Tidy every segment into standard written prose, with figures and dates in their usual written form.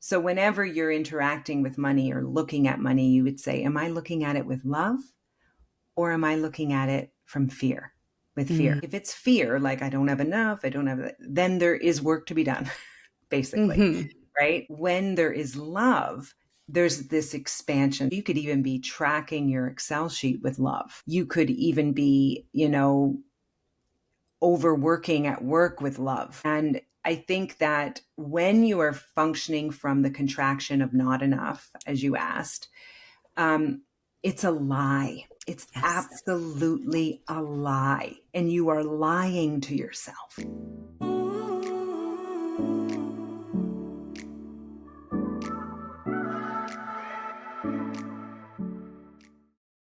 So whenever you're interacting with money or looking at money, you would say, am I looking at it with love or am I looking at it from fear? With fear. Mm. If it's fear, like I don't have enough, I don't have, then there is work to be done, basically, Mm-hmm. right? When there is love, there's this expansion. You could even be tracking your Excel sheet with love. You could even be, overworking at work with love. And I think that when you are functioning from the contraction of not enough, as you asked, it's a lie. It's Yes. absolutely a lie. And you are lying to yourself.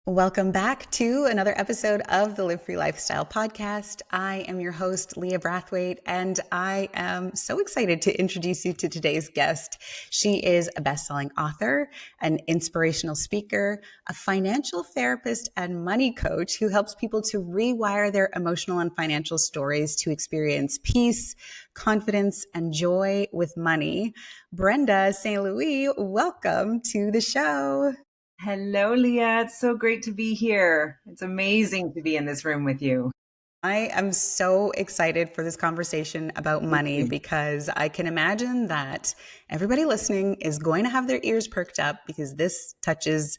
Welcome back to another episode of the Live Free Lifestyle podcast. I am your host, Leah Brathwaite, and I am so excited to introduce you to today's guest. She is a best-selling author, an inspirational speaker, a financial therapist, and money coach who helps people to rewire their emotional and financial stories to experience peace, confidence, and joy with money. Brenda St. Welcome to the show. Hello, Leah. It's so great to be here. It's amazing to be in this room with you. I am so excited for this conversation about Me money too. because I can imagine that everybody listening is going to have their ears perked up because this touches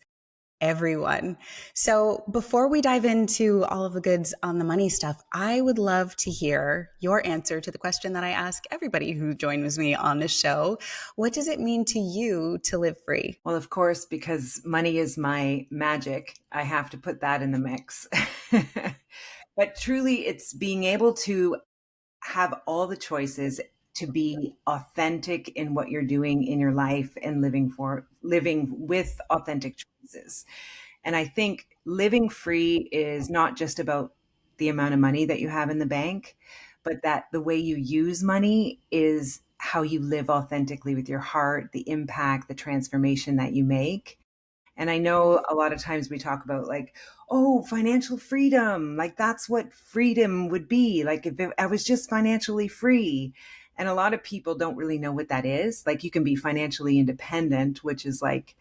everyone. So before we dive into all of the goods on the money stuff, I would love to hear your answer to the question that I ask everybody who joins me on this show. What does it mean to you to live free? Well, of course, because money is my magic, I have to put that in the mix. But truly, it's being able to have all the choices to be authentic in what you're doing in your life and living with authentic choices. And I think living free is not just about the amount of money that you have in the bank, but that the way you use money is how you live authentically with your heart, the impact, the transformation that you make. And I know a lot of times we talk about like, oh, financial freedom, like that's what freedom would be. Like if I was just financially free. And a lot of people don't really know what that is. Like you can be financially independent, which is like,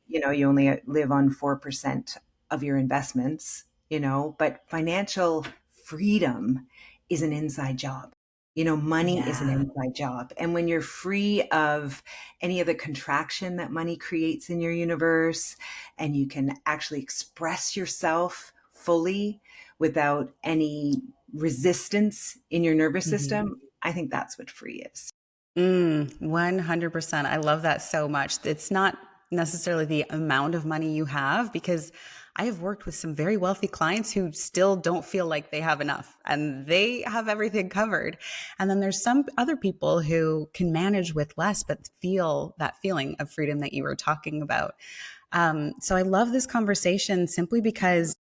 you only live on 4% of your investments, but financial freedom is an inside job. Money is an Yeah. inside job. And when you're free of any of the contraction that money creates in your universe, and you can actually express yourself fully without any resistance in your nervous system, I think that's what free is. 100%. I love that so much. It's not necessarily the amount of money you have because I have worked with some very wealthy clients who still don't feel like they have enough and they have everything covered. And then there's some other people who can manage with less, but feel that feeling of freedom that you were talking about. So I love this conversation simply because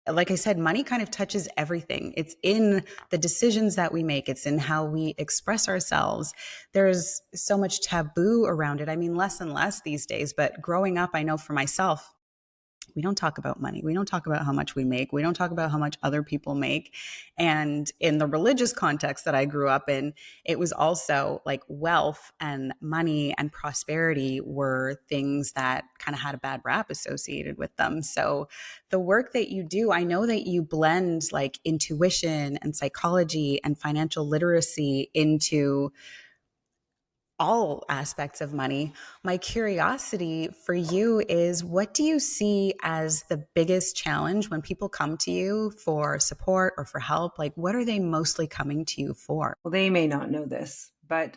like I said, money kind of touches everything. It's in the decisions that we make. It's in how we express ourselves. There's so much taboo around it. I mean, less and less these days, but growing up, I know for myself, we don't talk about money. We don't talk about how much we make. We don't talk about how much other people make. And in the religious context that I grew up in, it was also like wealth and money and prosperity were things that kind of had a bad rap associated with them. So the work that you do, I know that you blend like intuition and psychology and financial literacy into all aspects of money. My curiosity for you is what do you see as the biggest challenge when people come to you for support or for help? Like, what are they mostly coming to you for? Well, they may not know this, but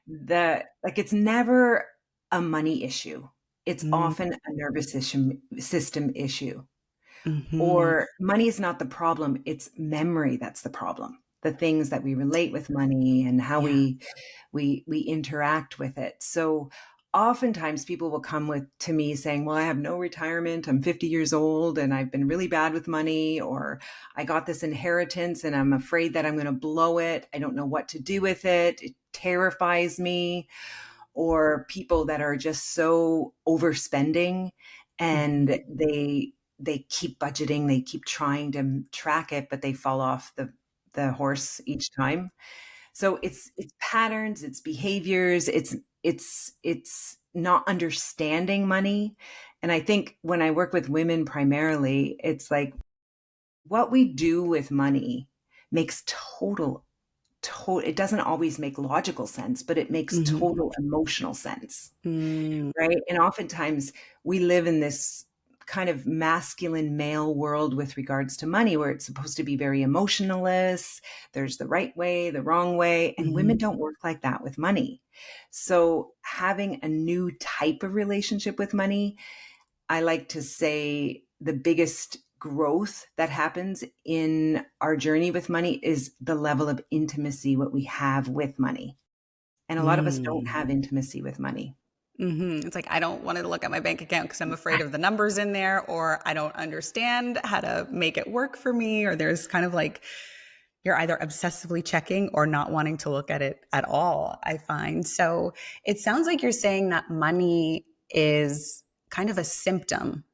it's never a money issue. It's often a nervous system issue. Mm-hmm. Or money is not the problem, it's memory that's the problem. The things that we relate with money and how Yeah. we interact with it. So oftentimes people will come to me saying, well, I have no retirement. I'm 50 years old and I've been really bad with money, or I got this inheritance and I'm afraid that I'm going to blow it. I don't know what to do with it. It terrifies me. Or people that are just so overspending and Mm-hmm. they keep budgeting, they keep trying to track it, but they fall off the horse each time. So it's patterns, it's behaviors, it's not understanding money. And I think when I work with women primarily, it's like what we do with money makes it doesn't always make logical sense, but it makes Mhm. total emotional sense, Mm. right? And oftentimes we live in this kind of masculine male world with regards to money where it's supposed to be very emotionless. There's the right way, the wrong way, and women Mhm. don't work like that with money. So having a new type of relationship with money, I like to say the biggest growth that happens in our journey with money is the level of intimacy what we have with money. And a lot of us don't Mm. have intimacy with money. It's like, I don't want to look at my bank account because I'm afraid of the numbers in there, or I don't understand how to make it work for me, or there's kind of like you're either obsessively checking or not wanting to look at it at all, I find. So it sounds like you're saying that money is kind of a symptom.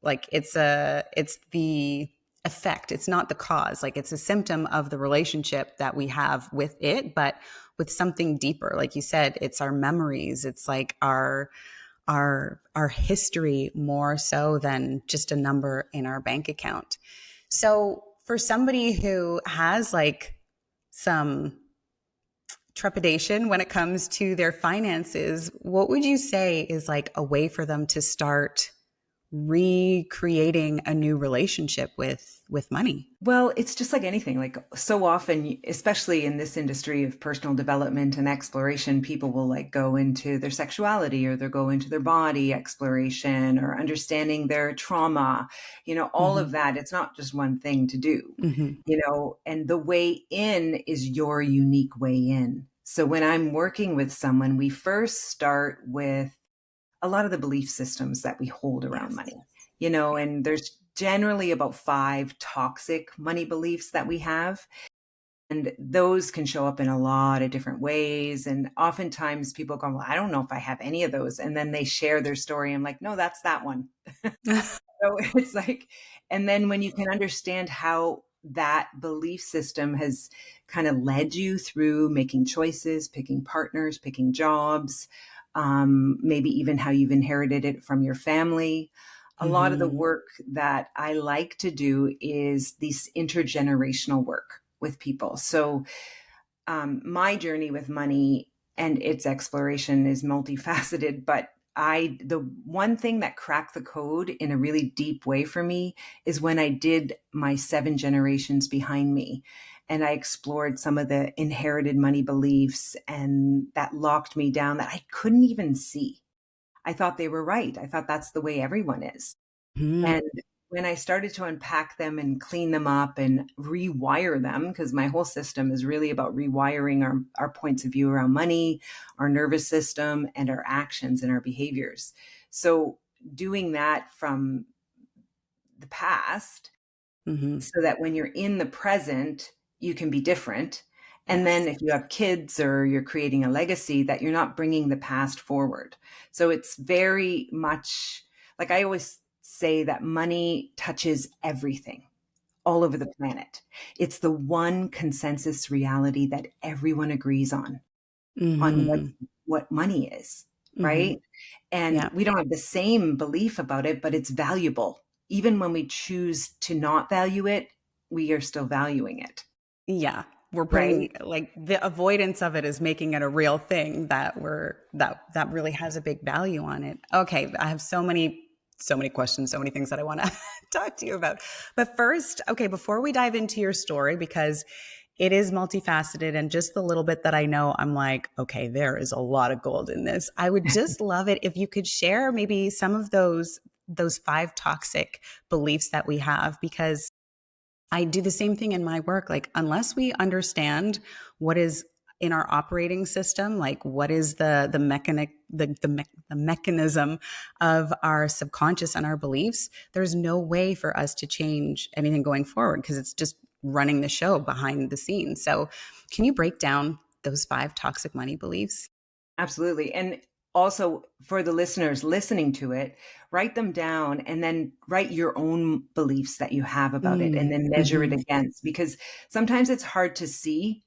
Like it's the effect. It's not the cause. Like it's a symptom of the relationship that we have with it, but with something deeper. Like you said, it's our memories. It's like our history more so than just a number in our bank account. So for somebody who has like some trepidation when it comes to their finances, what would you say is like a way for them to start recreating a new relationship with money? Well, it's just like anything. Like so often, especially in this industry of personal development and exploration, people will like go into their sexuality or they'll go into their body exploration or understanding their trauma, all of Mm-hmm. that. It's not just one thing to do, Mm-hmm. and the way in is your unique way in. So when I'm working with someone, we first start with a lot of the belief systems that we hold around Yes. money, and there's generally about 5 toxic money beliefs that we have. And those can show up in a lot of different ways. And oftentimes people go, well, I don't know if I have any of those. And then they share their story. I'm like, no, that's that one. So it's like, and then when you can understand how that belief system has kind of led you through making choices, picking partners, picking jobs, maybe even how you've inherited it from your family. A lot of the Mm-hmm. work that I like to do is this intergenerational work with people. So my journey with money and its exploration is multifaceted, but the one thing that cracked the code in a really deep way for me is when I did my 7 generations behind me and I explored some of the inherited money beliefs and that locked me down that I couldn't even see. I thought they were right. I thought that's the way everyone is. And when I started to unpack them and clean them up and rewire them, because my whole system is really about rewiring our points of view around money, our nervous system, and our actions and our behaviors. So doing that from the past Mm-hmm. so that when you're in the present, you can be different. And then Yes. if you have kids or you're creating a legacy, that you're not bringing the past forward. So it's very much like I always say that money touches everything all over the planet. It's the one consensus reality that everyone agrees on Mm-hmm. what money is, Mm-hmm. right? And Yeah. we don't have the same belief about it, but it's valuable. Even when we choose to not value it, we are still valuing it, Yeah. We're right? putting like the avoidance of it is making it a real thing that that really has a big value on it. Okay, I have so many questions, so many things that I want to talk to you about. But first, okay, before we dive into your story, because it is multifaceted and just the little bit that I know, I'm like, okay, there is a lot of gold in this. I would just love it if you could share maybe some of those 5 toxic beliefs that we have, because I do the same thing in my work. Like, unless we understand what is in our operating system, like what is the mechanism of our subconscious and our beliefs, there's no way for us to change anything going forward because it's just running the show behind the scenes. So, can you break down those 5 toxic money beliefs? Absolutely. And also for the listeners listening to it, write them down and then write your own beliefs that you have about it and Mm, then measure it hmm. against because sometimes it's hard to see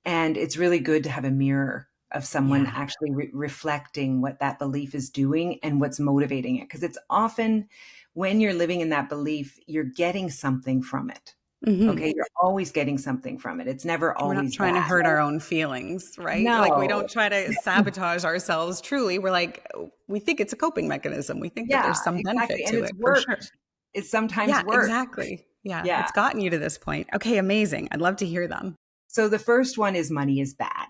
And it's really good to have a mirror of someone Yeah. actually reflecting what that belief is doing and what's motivating it. Because it's often when you're living in that belief, you're getting something from it. Hmm. Okay. You're always getting something from it. It's never We're not always trying bad. to hurt our own feelings, right? Like we No. don't try to sabotage ourselves truly. We're like, we think it's a coping mechanism. We think that Yeah, there's some exactly. benefit And to it's it for sure. worked. It sometimes Yeah, works. exactly. Yeah, Yeah. it's gotten you to this point. Okay, amazing. I'd love to hear them. So the first one is money is bad.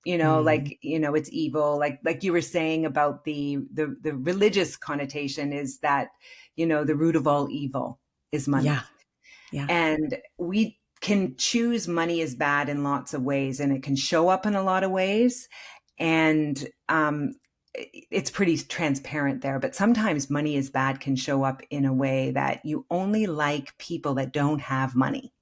Mm, Like, it's evil. Like you were saying about the religious connotation is that, the root of all evil is yeah, money. yeah. And we can choose money is bad in lots of ways, and it can show up in a lot of ways. And it's pretty transparent there. But sometimes money is bad can show up in a way that you only like people that don't have money,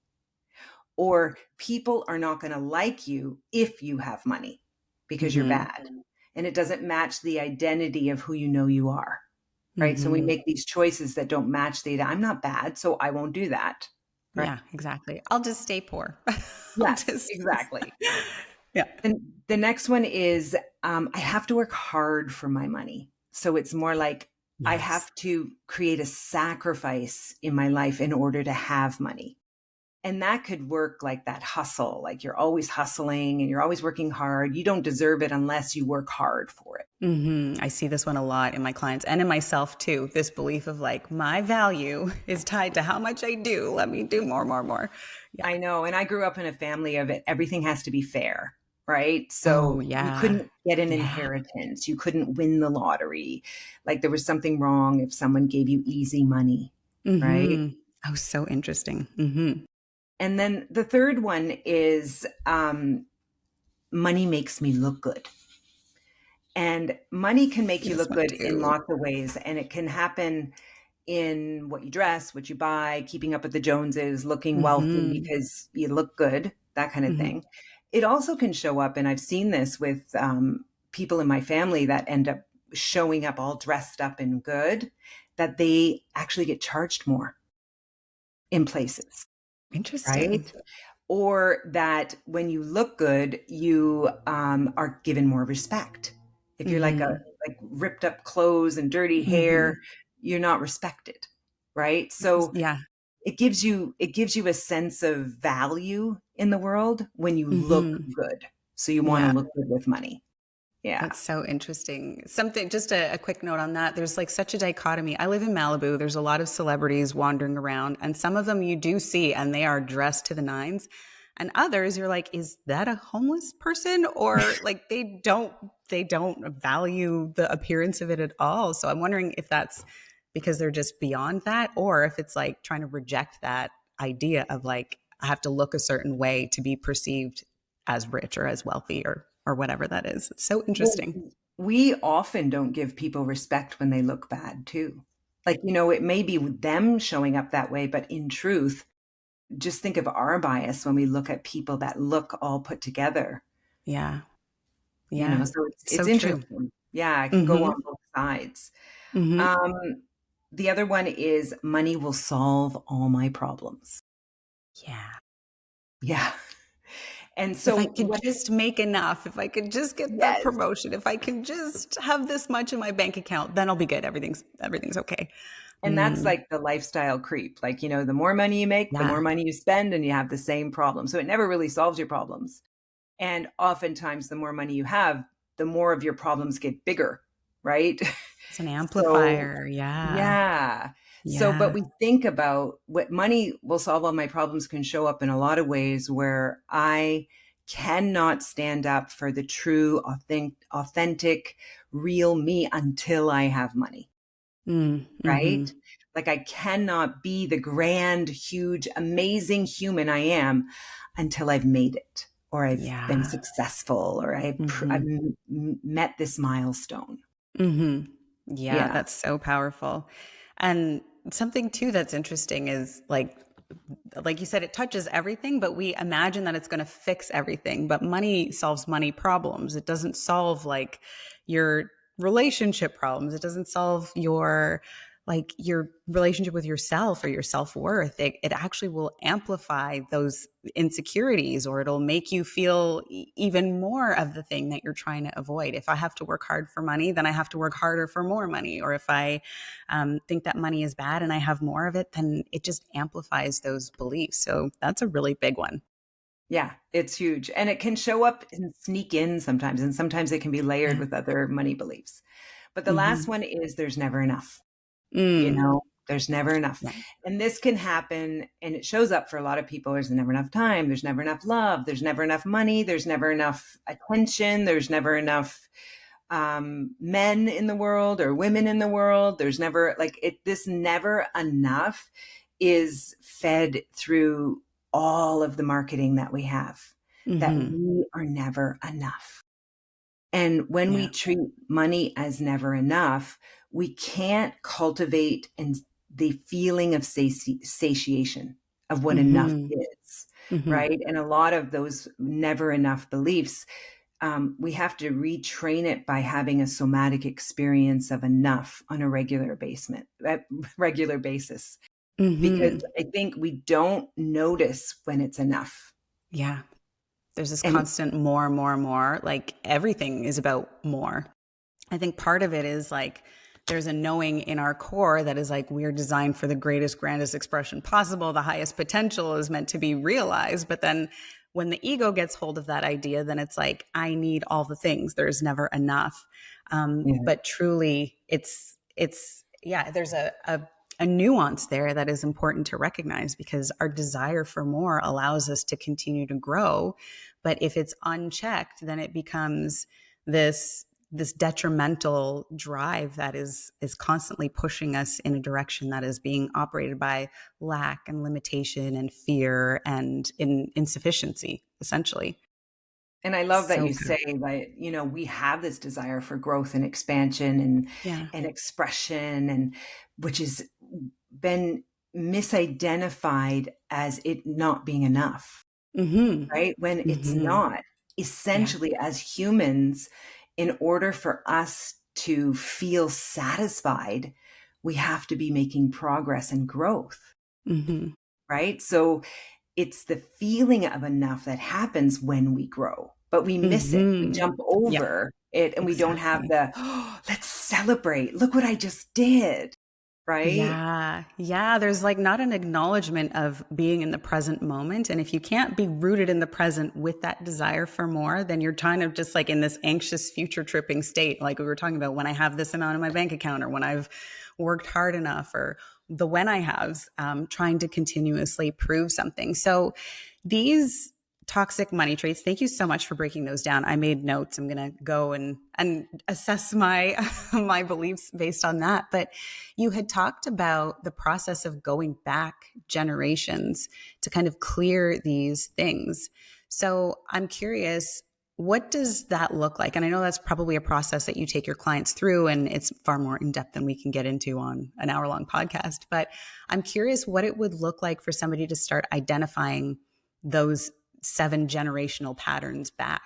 or people are not going to like you if you have money because you're Hmm. bad. And it doesn't match the identity of who you are. Right. So we Hmm. make these choices that don't match I'm not bad, so I won't do that. Right. Yeah, exactly. I'll just stay poor. I'll Yes, just, exactly. yeah. And the next one is I have to work hard for my money. So it's more like I Yes. have to create a sacrifice in my life in order to have money. And that could work like that hustle, like you're always hustling and you're always working hard. You don't deserve it unless you work hard for it. I see this one a lot in my clients and in myself too. This belief of like, my value is tied to how much I do. Let me do more, more, more. Yeah. I know. And I grew up in a family of it. Everything has to be fair, right? Oh, So you yeah. couldn't get an Yeah. inheritance. You couldn't win the lottery. Like there was something wrong if someone gave you easy money, right? Mm-hmm. Oh, so interesting. Mm-hmm. And then the third one is money makes me look good. And money can make See you this look one good in too. lots of ways. And it can happen in what you dress, what you buy, keeping up with the Joneses, looking wealthy Mm-hmm. because you look good, that kind of Mm-hmm. thing. It also can show up, and I've seen this with people in my family that end up showing up all dressed up and good, that they actually get charged more in places, Interesting. right? Or that when you look good, you are given more respect. If you're like Mm-hmm. ripped up clothes and dirty Mm-hmm. hair, you're not respected, right? So Yeah. it gives you a sense of value in the world when you look Mm-hmm. good. So you want to Yeah. look good with money. Yeah. That's so interesting. Something, just a quick note on that. There's like such a dichotomy. I live in Malibu. There's a lot of celebrities wandering around, and some of them you do see, and they are dressed to the nines. And others, you're like, is that a homeless person? Or like they don't value the appearance of it at all. So I'm wondering if that's because they're just beyond that, or if it's like trying to reject that idea of like, I have to look a certain way to be perceived as rich or as wealthy or whatever that is. It's so Well, interesting. we often don't give people respect when they look bad too. Like, it may be them showing up that way, but in truth, just think of our bias when we look at people that look all put together, Yeah. Yeah. so it's So true. interesting. Yeah, it can go Mhm. on both sides. Mhm. Um, the other one is money will solve all my problems. Yeah. Yeah. And If I so could what just make enough, if I could just get that yes. promotion, if I can just have this much in my bank account, then I'll be good. Everything's okay. And that's Mm. like the lifestyle creep. Like, the more money you make, the Yeah. more money you spend and you have the same problem. So it never really solves your problems. And oftentimes the more money you have, the more of your problems get bigger, right? It's an So amplifier. Yeah. yeah. So, but Yeah. we think about what money will solve all my problems can show up in a lot of ways where I cannot stand up for the true, authentic, real me until I have money, Mm. right? Mhm. Like I cannot be the grand, huge, amazing human I am until I've made it or I've been Yeah. successful or I've Mhm. met this milestone. Mhm. Yeah, Yeah. that's so powerful. And something too that's interesting is like you said, it touches everything, but we imagine that it's going to fix everything. But money solves money problems. It doesn't solve like your relationship problems. It doesn't solve your like your relationship with yourself or your self-worth, it actually will amplify those insecurities, or it'll make you feel even more of the thing that you're trying to avoid. If I have to work hard for money, then I have to work harder for more money. Or if I think that money is bad and I have more of it, then it just amplifies those beliefs. So that's a really big one. Yeah, it's huge. And it can show up and sneak in sometimes, and sometimes it can be layered Yeah. with other money beliefs. But the last Hmm. one is there's never enough. You Mm. know, there's never enough. Yeah. And this can happen, and it shows up for a lot of people. There's never enough time. There's never enough love. There's never enough money. There's never enough attention. There's never enough men in the world or women in the world. There's never like it, this never enough is fed through all of the marketing that we have, that Hmm. we are never enough. And when we Yeah. treat money as never enough, we can't cultivate the feeling of satiation of what enough Hmm. is, Hmm. right? And a lot of those never enough beliefs, we have to retrain it by having a somatic experience of enough on a regular basis, because Hmm. I think we don't notice when it's enough. Yeah. There's this And constant more, more, more. Like everything is about more. I think part of it is like there's a knowing in our core that is like we're designed for the greatest, grandest expression possible. The highest potential is meant to be realized. But then when the ego gets hold of that idea, then it's like, I need all the things. There's never enough. yeah. But truly, yeah, there's a nuance there that is important to recognize, because our desire for more allows us to continue to grow. But if it's unchecked, then it becomes this detrimental drive that is constantly pushing us in a direction that is being operated by lack and limitation and fear and insufficiency, essentially. And I love that So you good. say that, we have this desire for growth and expansion and Yeah. expression, and which has been misidentified as it not being enough, Mm-hmm. right? When it's Mm-hmm. not. Yeah. Essentially, as humans, in order for us to feel satisfied, we have to be making progress and growth, Mm-hmm. right? So it's the feeling of enough that happens when we grow, but we miss it. We Mm-hmm. jump Yeah, over it, and we don't have exactly. the, "Oh, let's celebrate. Look what I just did." Right? Yeah. Yeah. There's like not an acknowledgement of being in the present moment. And if you can't be rooted in the present with that desire for more, then you're kind of just like in this anxious future tripping state. Like we were talking about, when I have this amount in my bank account, or when I've worked hard enough, or the when I have, trying to continuously prove something. So these toxic money traits, thank you so much for breaking those down. I made notes. I'm going to go and assess my my beliefs based on that. But you had talked about the process of going back generations to kind of clear these things. So I'm curious, what does that look like? And I know that's probably a process that you take your clients through, and it's far more in depth than we can get into on an hour-long podcast. But I'm curious what it would look like for somebody to start identifying those 7 generational patterns back.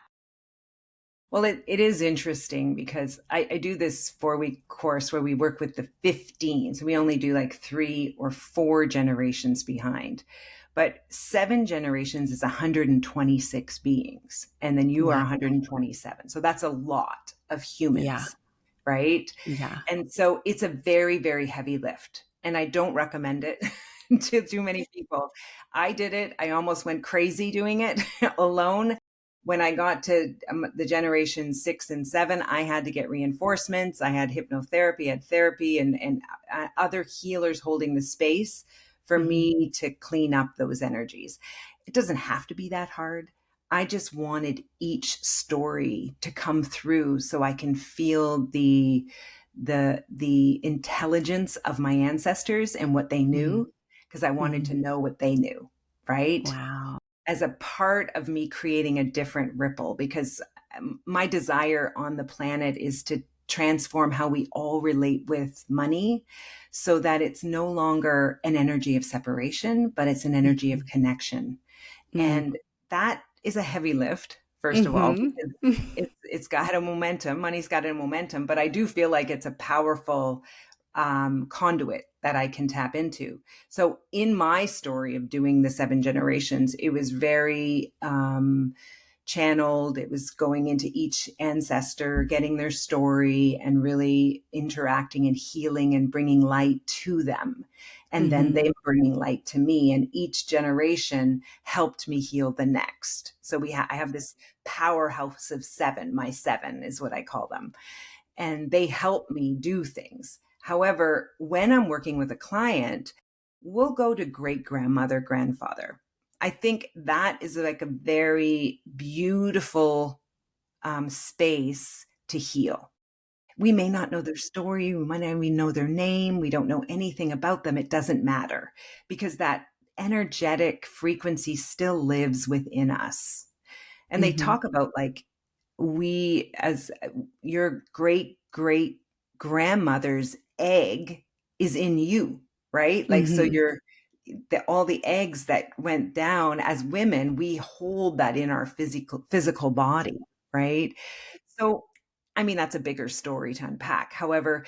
Well, it is interesting because I do this 4-week course where we work with the 15. So we only do like 3 or 4 generations behind. But 7 generations is 126 beings. And then you are Wow. 127. So that's a lot of Yeah. humans, right? Yeah. And so it's a very, very heavy lift. And I don't recommend it to too many people. I did it. I almost went crazy doing it alone. When I got to the generation 6 and 7, I had to get reinforcements. I had hypnotherapy, had therapy, and other healers holding the space for Hmm. me to clean up those energies. It doesn't have to be that hard. I just wanted each story to come through so I can feel the intelligence of my ancestors and what they Hmm. knew, because I wanted to Hmm. know what they knew, right? Wow. As a part of me creating a different ripple, because my desire on the planet is to transform how we all relate with money so that it's no longer an energy of separation, but it's an energy of Hmm. connection. Mm. And that is a heavy lift, first of all, Hmm. because it's got a momentum. Money's got a momentum, but I do feel like it's a powerful conduit that I can tap into. So in my story of doing the 7 generations, it was very channeled. It was going into each ancestor, getting their story, and really interacting and healing and bringing light to them. And then Mm-hmm. they bringing light to me. And each generation helped me heal the next. So I have this powerhouse of 7. My 7 is what I call them, and they help me do things. However, when I'm working with a client, we'll go to great grandmother, grandfather. I think that is like a very beautiful space to heal. We may not know their story. We might not even know their name. We don't know anything about them. It doesn't matter, because that energetic frequency still lives within us. And they Mm-hmm. talk about, like, we, as your great great grandmother's egg is in you, right? Like, so Mm-hmm. all the eggs that went down, as women, we hold that in our physical body, right? So, I mean, that's a bigger story to unpack. However,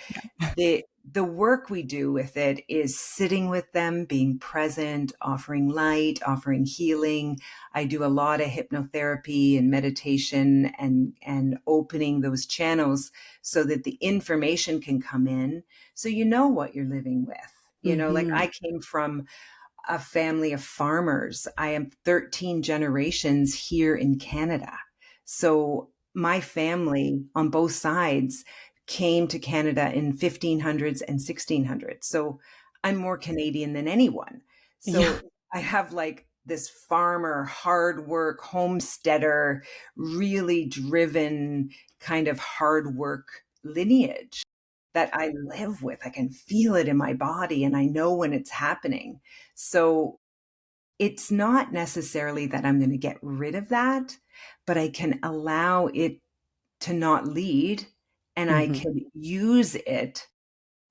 the work we do with it is sitting with them, being present, offering light, offering healing. I do a lot of hypnotherapy and meditation, and opening those channels so that the information can come in, so you know what you're living with. Like, Mm-hmm. I came from a family of farmers. I am 13 generations here in Canada. So my family on both sides came to Canada in 1500s and 1600s. So I'm more Canadian than anyone. Yeah. So I have, like, this farmer, hard work, homesteader, really driven kind of hard work lineage that I live with. I can feel it in my body, and I know when it's happening. So it's not necessarily that I'm going to get rid of that, but I can allow it to not lead, and I Mm-hmm. can use it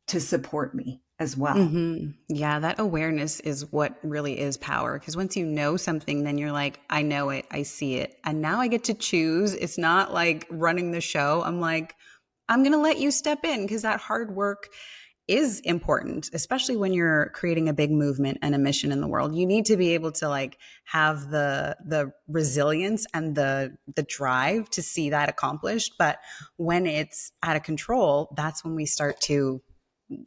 to support me as well. Mm-hmm. Yeah, that awareness is what really is power. Because once you know something, then you're like, I know it, I see it. And now I get to choose. It's not like running the show. I'm like, I'm going to let you step in because that hard work is important, especially when you're creating a big movement and a mission in the world. You need to be able to like have the resilience and the drive to see that accomplished. But when it's out of control, that's when we start to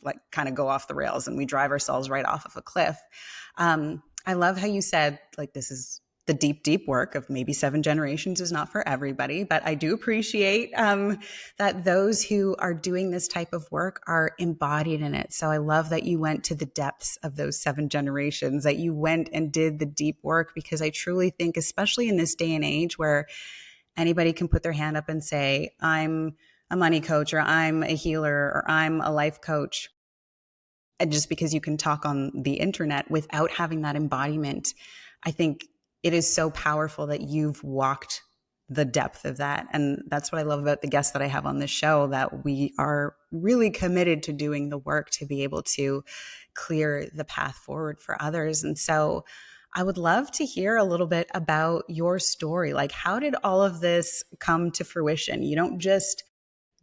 like kind of go off the rails and we drive ourselves right off of a cliff. I love how you said like this is the deep, deep work of maybe 7 generations is not for everybody, but I do appreciate that those who are doing this type of work are embodied in it. So I love that you went to the depths of those 7 generations, that you went and did the deep work, because I truly think, especially in this day and age where anybody can put their hand up and say, I'm a money coach, or I'm a healer, or I'm a life coach. And just because you can talk on the internet without having that embodiment, I think it is so powerful that you've walked the depth of that. And that's what I love about the guests that I have on this show, that we are really committed to doing the work to be able to clear the path forward for others. And so I would love to hear a little bit about your story. Like, how did all of this come to fruition? You don't just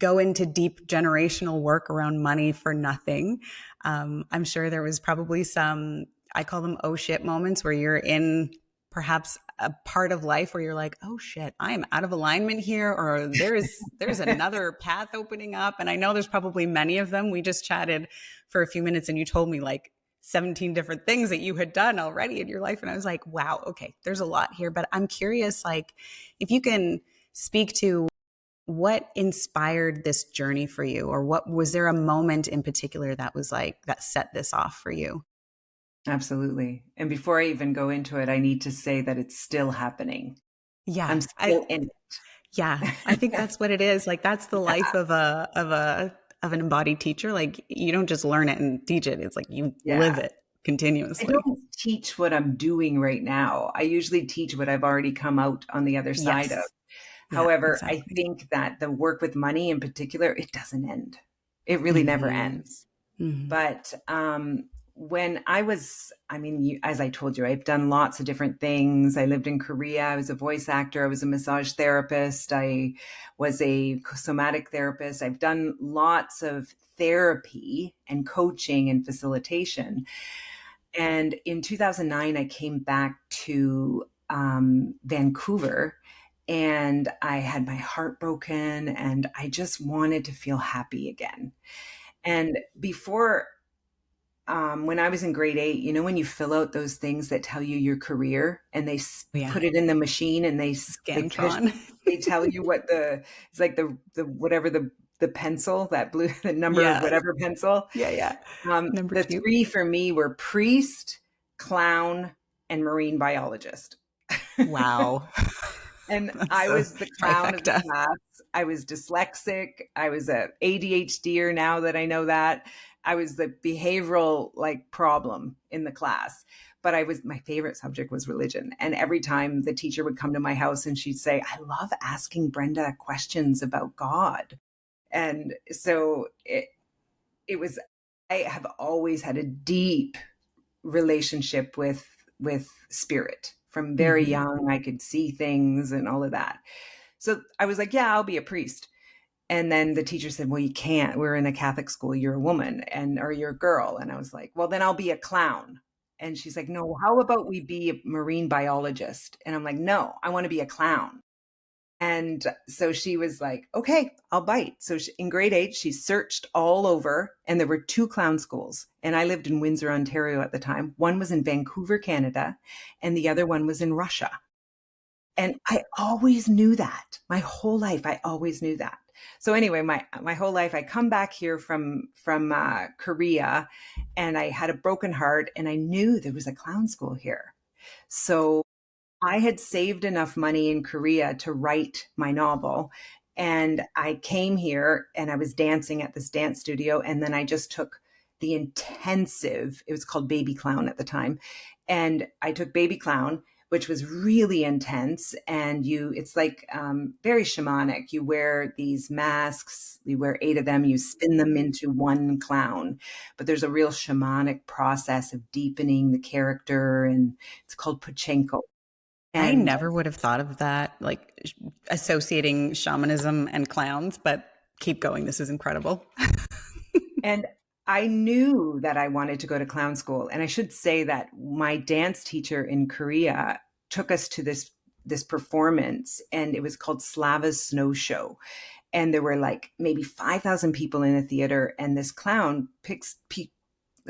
go into deep generational work around money for nothing. I'm sure there was probably some, I call them oh shit moments, where you're in perhaps a part of life where you're like, oh shit, I am out of alignment here, or there's another path opening up. And I know there's probably many of them. We just chatted for a few minutes and you told me like 17 different things that you had done already in your life. And I was like, wow, okay, there's a lot here. But I'm curious, like, if you can speak to what inspired this journey for you, or what was there a moment in particular that was like that set this off for you? Absolutely. And before I even go into it, I need to say that it's still happening. Yeah, I'm still in yeah, I think it. that's what it is. Like that's the Yeah. life of an embodied teacher. Like you don't just learn it and teach it. It's like you Yeah. live it I continuously. don't teach what I'm doing right now. I usually teach what I've already come out on the other side of. Yes. Yeah, However, I exactly. think that the work with money in particular, it doesn't end. It really never Mhm. ends. Mhm. But when I was, I mean, as I told you, I've done lots of different things. I lived in Korea. I was a voice actor. I was a massage therapist. I was a somatic therapist. I've done lots of therapy and coaching and facilitation. And in 2009, I came back to Vancouver, and I had my heart broken and I just wanted to feel happy again. And before, when I was in grade 8, you know, when you fill out those things that tell you your career and they Yeah. put it in the machine and Scantron. they tell you what it's like the whatever the pencil, that blue, the number, Yeah. whatever pencil. Yeah. Yeah. Number The two. three for me were priest, clown, and marine biologist. Wow. And That's I a was the clown of the trifecta. class. I was dyslexic. I was a ADHDer now that I know that. I was the behavioral like problem in the class. But my favorite subject was religion. And every time the teacher would come to my house and she'd say, I love asking Brenda questions about God. And so it was, I have always had a deep relationship with spirit. From very Hmm. young, I could see things and all of that. So I was like, yeah, I'll be a priest. And then the teacher said, well, you can't. We're in a Catholic school. You're a woman and or you're a girl. And I was like, well, then I'll be a clown. And she's like, no, how about we be a marine biologist? And I'm like, no, I want to be a clown. And so she was like, okay, I'll bite. So in grade 8, she searched all over, and there were two clown schools. And I lived in Windsor, Ontario at the time. One was in Vancouver, Canada, and the other one was in Russia. And I always knew that. My whole life, I always knew that. So anyway, my whole life, I come back here from Korea, and I had a broken heart, and I knew there was a clown school here. So I had saved enough money in Korea to write my novel. And I came here and I was dancing at this dance studio. And then I just took the intensive, it was called Baby Clown at the time. And I took Baby Clown, which was really intense. And it's like very shamanic. You wear these masks, you wear 8 of them, you spin them into one clown. But there's a real shamanic process of deepening the character. And it's called Pachenko. I And never would have thought of that, like associating shamanism and clowns, but keep going. This is incredible. and I knew that I wanted to go to clown school. And I should say that my dance teacher in Korea took us to this performance, and it was called Slava's Snow Show. And there were like maybe 5,000 people in a theater, and this clown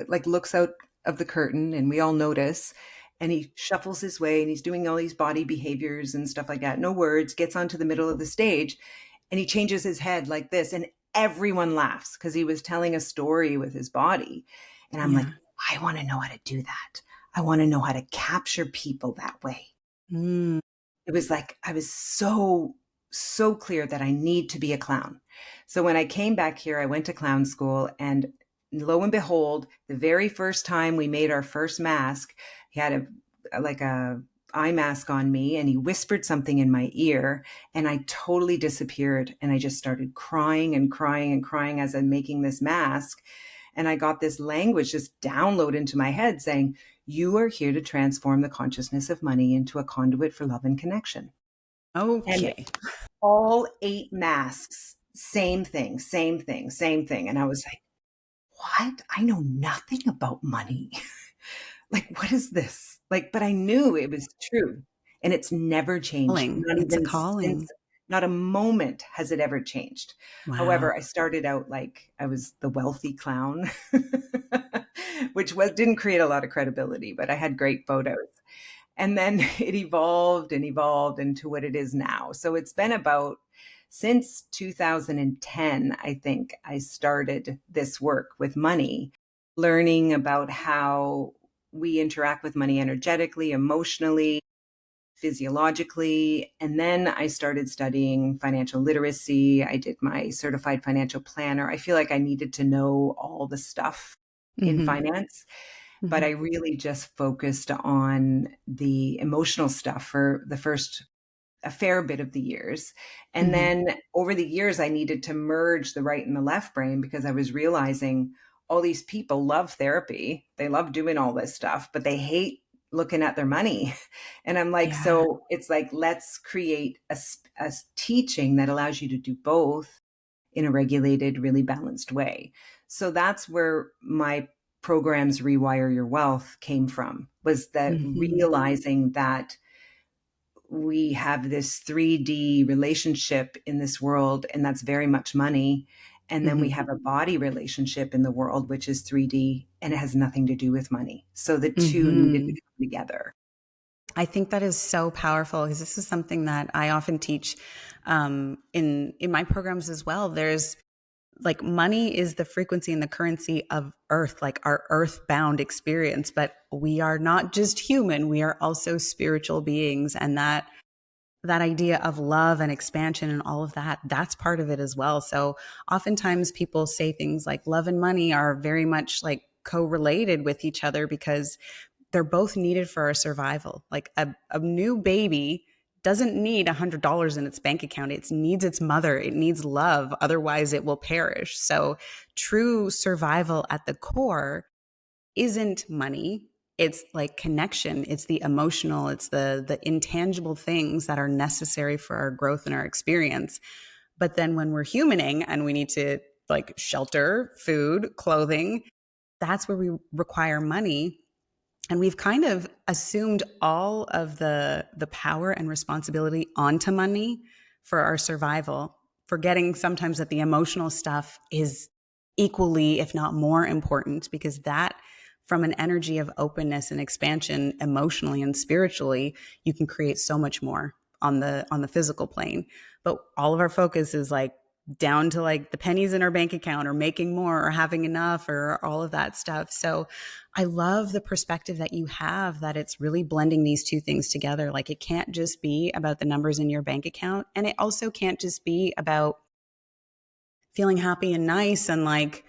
like looks out of the curtain, and we all notice, and he shuffles his way and he's doing all these body behaviors and stuff like that, no words, gets onto the middle of the stage, and he changes his head like this, and everyone laughs because he was telling a story with his body. And I'm like, Yeah. I want to know how to do that. I want to know how to capture people that way. Mm. It was like I was so clear that I need to be a clown. So when I came back here, I went to clown school, and lo and behold, the very first time we made our first mask, he had a eye mask on me, and he whispered something in my ear, and I totally disappeared, and I just started crying and crying and crying as I'm making this mask. And I got this language just download into my head saying, you are here to transform the consciousness of money into a conduit for love and connection. And Okay. all 8 masks, same thing, same thing, same thing. And I was like, what? I know nothing about money. Like, what is this? Like, but I knew it was true. And it's never changed, Calling. not It's a even since, calling. not a moment has it ever changed. Wow. However, I started out like I was the wealthy clown, which didn't create a lot of credibility, but I had great photos. And then it evolved and evolved into what it is now. So it's been about since 2010, I think I started this work with money, learning about how we interact with money energetically, emotionally, physiologically. And then I started studying financial literacy. I did my certified financial planner. I feel like I needed to know all the stuff in Hmm. finance, but Hmm. I really just focused on the emotional stuff for the first a fair bit of the years. And Hmm. then over the years, I needed to merge the right and the left brain because I was realizing all these people love therapy. They love doing all this stuff, but they hate looking at their money. And I'm like, Yeah. so it's like, let's create a teaching that allows you to do both in a regulated, really balanced way. So that's where my programs Rewire Your Wealth came from, was that Hmm. realizing that we have this 3D relationship in this world, and that's very much money. And then we Hmm. have a body relationship in the world, which is 3D, and it has nothing to do with money. So the two needed to Hmm. come together. I think that is so powerful because this is something that I often teach in my programs as well. There's like money is the frequency and the currency of earth, like our earthbound experience, but we are not just human, we are also spiritual beings. And that idea of love and expansion and all of that, that's part of it as well. So oftentimes people say things like love and money are very much like correlated with each other because they're both needed for our survival. Like a new baby doesn't need $100 in its bank account. It needs its mother. It needs love. Otherwise, it will perish. So, true survival at the core isn't money. It's like connection. It's the emotional. It's the intangible things that are necessary for our growth and our experience. But then when we're humaning and we need to like shelter, food, clothing, that's where we require money, and we've kind of assumed all of the power and responsibility onto money for our survival, forgetting sometimes that the emotional stuff is equally if not more important, because that, from an energy of openness and expansion emotionally and spiritually, you can create so much more on the physical plane. But all of our focus is like down to like the pennies in our bank account or making more or having enough or all of that stuff. So I love the perspective that you have, that it's really blending these two things together. Like it can't just be about the numbers in your bank account. And it also can't just be about feeling happy and nice and like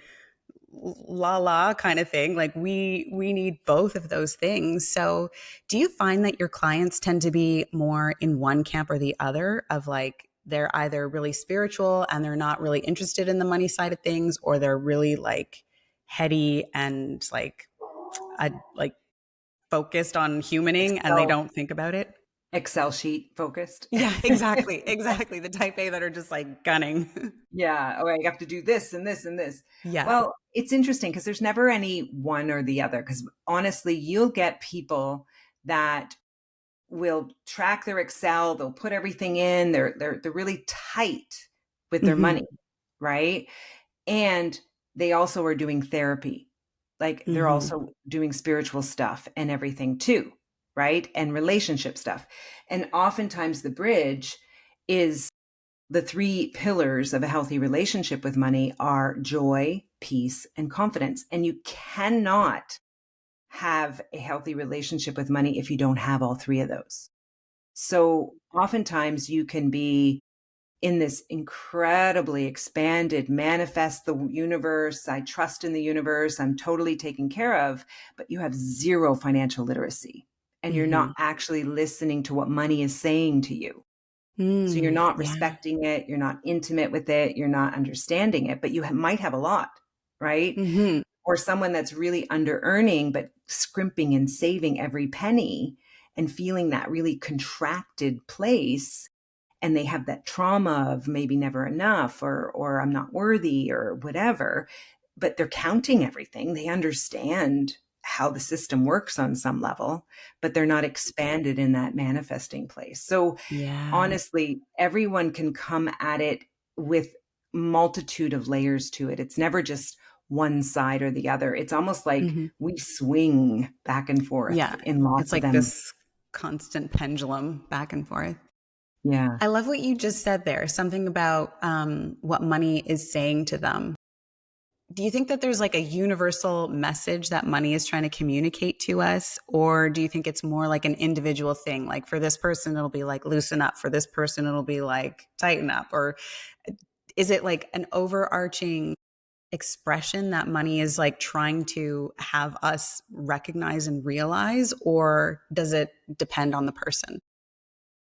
la la kind of thing. Like we need both of those things. So do you find that your clients tend to be more in one camp or the other, of like they're either really spiritual and they're not really interested in the money side of things, or they're really like heady and like focused on humaning and they Excel, don't think about it? Excel sheet focused. Yeah, exactly. Exactly. The type A that are just like gunning. Yeah. Oh, I have to do this and this and this. Yeah. Well, it's interesting because there's never any one or the other. Because honestly, you'll get people that will track their Excel, they'll put everything in, they're really tight with their Hmm. money, right? And they also are doing therapy. Like they're Hmm. also doing spiritual stuff and everything too, right? And relationship stuff. And oftentimes the bridge is the three pillars of a healthy relationship with money are joy, peace, and confidence. And you cannot have a healthy relationship with money if you don't have all three of those. So oftentimes you can be in this incredibly expanded, manifest the universe, I trust in the universe, I'm totally taken care of, but you have zero financial literacy and you're not Hmm. actually listening to what money is saying to you. So you're not Yeah. respecting it, you're not intimate with it, you're not understanding it, but you might have a lot, right? Hmm. Or someone that's really under earning but scrimping and saving every penny and feeling that really contracted place, and they have that trauma of maybe never enough or I'm not worthy or whatever, but they're counting everything. They understand how the system works on some level, but they're not expanded in that manifesting place. So Yeah. honestly, everyone can come at it with multitude of layers to it. It's never just one side or the other. It's almost like Hmm. we swing back and forth Yeah. in It's lots of like them. this constant pendulum back and forth. Yeah. I love what you just said there, something about what money is saying to them. Do you think that there's like a universal message that money is trying to communicate to us? Or do you think it's more like an individual thing? Like for this person, it'll be like loosen up. For this person, it'll be like tighten up. Or is it like an overarching expression that money is like trying to have us recognize and realize? Or does it depend on the person?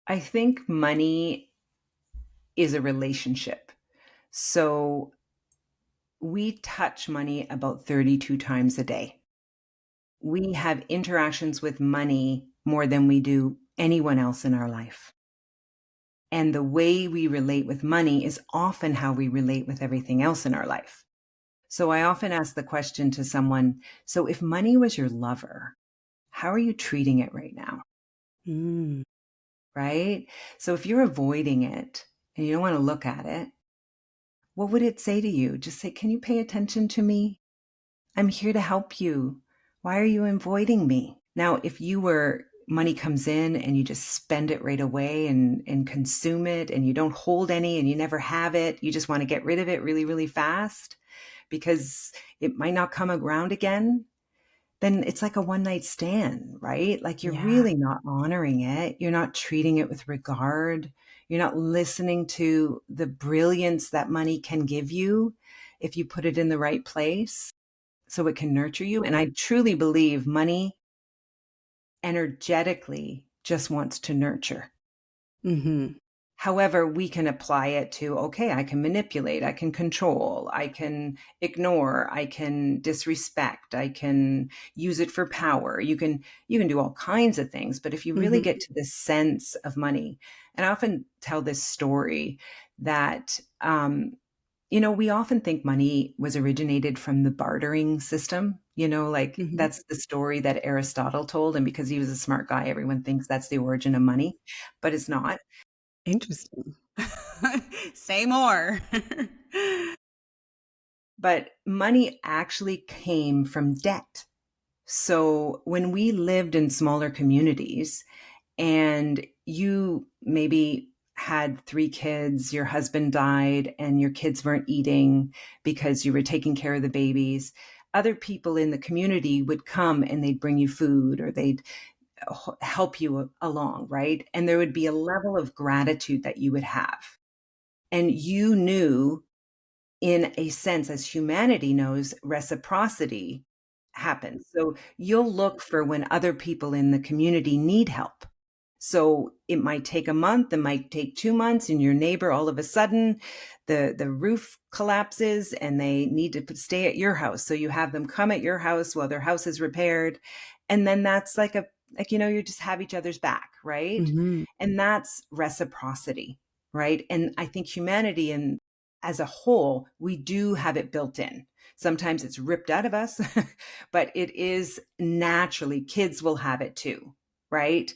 I think money is a relationship. So We touch money about 32 times a day. We have interactions with money more than we do anyone else in our life. And the way we relate with money is often how we relate with everything else in our life. So I often ask the question to someone, so if money was your lover, how are you treating it right now? Mm. Right? So if you're avoiding it and you don't want to look at it, what would it say to you? Just say, can you pay attention to me? I'm here to help you. Why are you avoiding me? Now, if you were money comes in and you just spend it right away and consume it and you don't hold any and you never have it, you just want to get rid of it really, really fast because it might not come around again, then it's like a one night stand, right? Like you're Yeah. really not honoring it. You're not treating it with regard. You're not listening to the brilliance that money can give you if you put it in the right place so it can nurture you. And I truly believe money energetically just wants to nurture. Hmm. However, we can apply it to, okay, I can manipulate, I can control, I can ignore, I can disrespect, I can use it for power. You can do all kinds of things, but if you really Hmm. get to the sense of money, and I often tell this story that we often think money was originated from the bartering system. Like Hmm. that's the story that Aristotle told. And because he was a smart guy, everyone thinks that's the origin of money, but it's not. Interesting. Say more. But money actually came from debt. So when we lived in smaller communities and you maybe had 3 kids, your husband died, and your kids weren't eating because you were taking care of the babies, other people in the community would come and they'd bring you food or they'd help you along, right? And there would be a level of gratitude that you would have. And you knew in a sense, as humanity knows, reciprocity happens. So you'll look for when other people in the community need help. So it might take a month, it might take 2 months, and your neighbor all of a sudden the roof collapses and they need to stay at your house. So you have them come at your house while their house is repaired. And then that's you just have each other's back, right? Hmm. And that's reciprocity, right? And I think humanity and as a whole, we do have it built in. Sometimes it's ripped out of us, but it is naturally, kids will have it too, right?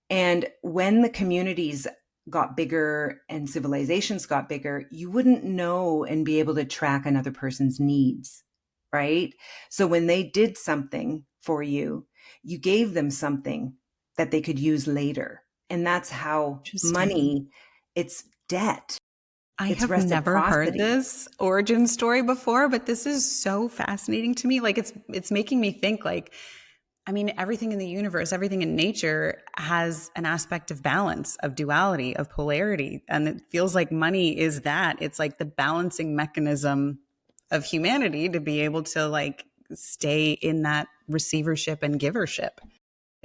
And when the communities got bigger and civilizations got bigger, you wouldn't know and be able to track another person's needs, right? So when they did something for you, you gave them something that they could use later. And that's how Interesting. money, it's debt, I it's have never heard reciprocity. this origin story before, but this is so fascinating to me. Like it's making me think like I mean everything in the universe, everything in nature has an aspect of balance, of duality, of polarity, and it feels like money is that. It's like the balancing mechanism of humanity to be able to like stay in that receivership and givership.